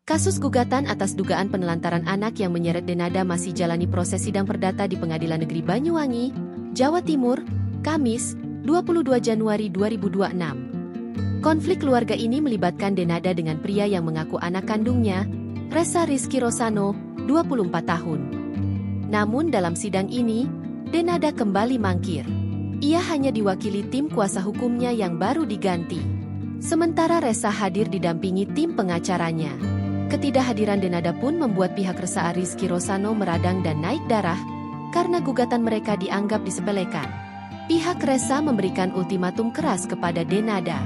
Kasus gugatan atas dugaan penelantaran anak yang menyeret Denada masih jalani proses sidang perdata di Pengadilan Negeri Banyuwangi, Jawa Timur, Kamis, 22 Januari 2026. Konflik keluarga ini melibatkan Denada dengan pria yang mengaku anak kandungnya, Ressa Rizky Rosano, 24 tahun. Namun dalam sidang ini, Denada kembali mangkir. Ia hanya diwakili tim kuasa hukumnya yang baru diganti. Sementara Ressa hadir didampingi tim pengacaranya. Ketidakhadiran Denada pun membuat pihak Ressa Rizky Rosano meradang dan naik darah, karena gugatan mereka dianggap disepelekan. Pihak Ressa memberikan ultimatum keras kepada Denada.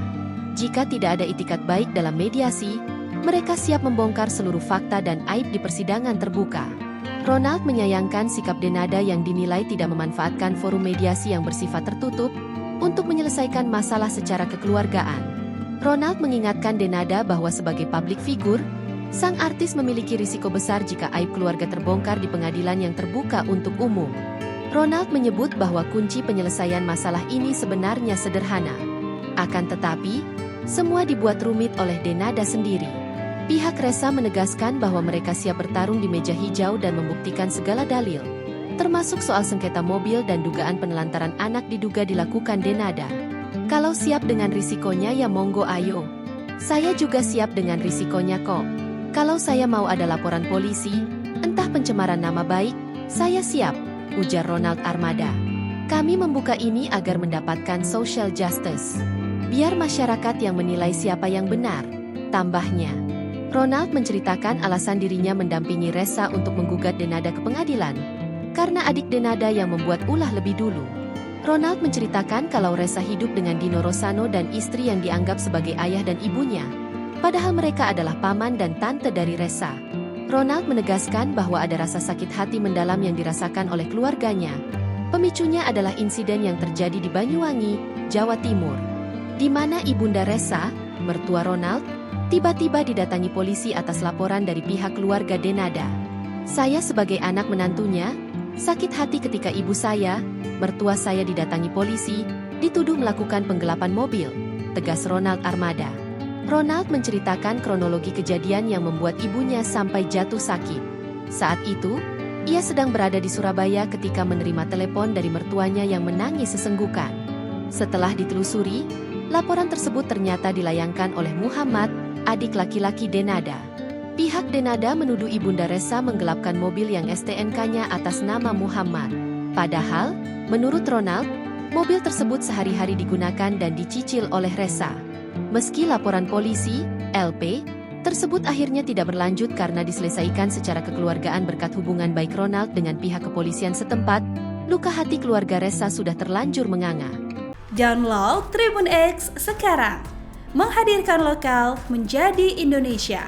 Jika tidak ada itikat baik dalam mediasi, mereka siap membongkar seluruh fakta dan aib di persidangan terbuka. Ronald menyayangkan sikap Denada yang dinilai tidak memanfaatkan forum mediasi yang bersifat tertutup untuk menyelesaikan masalah secara kekeluargaan. Ronald mengingatkan Denada bahwa sebagai publik figur, sang artis memiliki risiko besar jika aib keluarga terbongkar di pengadilan yang terbuka untuk umum. Ronald menyebut bahwa kunci penyelesaian masalah ini sebenarnya sederhana. Akan tetapi, semua dibuat rumit oleh Denada sendiri. Pihak Ressa menegaskan bahwa mereka siap bertarung di meja hijau dan membuktikan segala dalil, termasuk soal sengketa mobil dan dugaan penelantaran anak diduga dilakukan Denada. Kalau siap dengan risikonya ya monggo ayo. Saya juga siap dengan risikonya kok. Kalau saya mau ada laporan polisi, entah pencemaran nama baik, saya siap, ujar Ronald Armada. Kami membuka ini agar mendapatkan social justice. Biar masyarakat yang menilai siapa yang benar, tambahnya. Ronald menceritakan alasan dirinya mendampingi Ressa untuk menggugat Denada ke pengadilan, karena adik Denada yang membuat ulah lebih dulu. Ronald menceritakan kalau Ressa hidup dengan Dino Rosano dan istri yang dianggap sebagai ayah dan ibunya, padahal mereka adalah paman dan tante dari Ressa. Ronald menegaskan bahwa ada rasa sakit hati mendalam yang dirasakan oleh keluarganya. Pemicunya adalah insiden yang terjadi di Banyuwangi, Jawa Timur, di mana ibunda Ressa, mertua Ronald, tiba-tiba didatangi polisi atas laporan dari pihak keluarga Denada. Saya sebagai anak menantunya, sakit hati ketika ibu saya, mertua saya didatangi polisi, dituduh melakukan penggelapan mobil, tegas Ronald Armada. Ronald menceritakan kronologi kejadian yang membuat ibunya sampai jatuh sakit. Saat itu, ia sedang berada di Surabaya ketika menerima telepon dari mertuanya yang menangis sesenggukan. Setelah ditelusuri, laporan tersebut ternyata dilayangkan oleh Muhammad, adik laki-laki Denada. Pihak Denada menuduh ibunda Ressa menggelapkan mobil yang STNK-nya atas nama Muhammad. Padahal, menurut Ronald, mobil tersebut sehari-hari digunakan dan dicicil oleh Ressa. Meski laporan polisi, LP, tersebut akhirnya tidak berlanjut karena diselesaikan secara kekeluargaan berkat hubungan baik Ronald dengan pihak kepolisian setempat, luka hati keluarga Ressa sudah terlanjur menganga. Download Tribun X sekarang. Menghadirkan lokal menjadi Indonesia.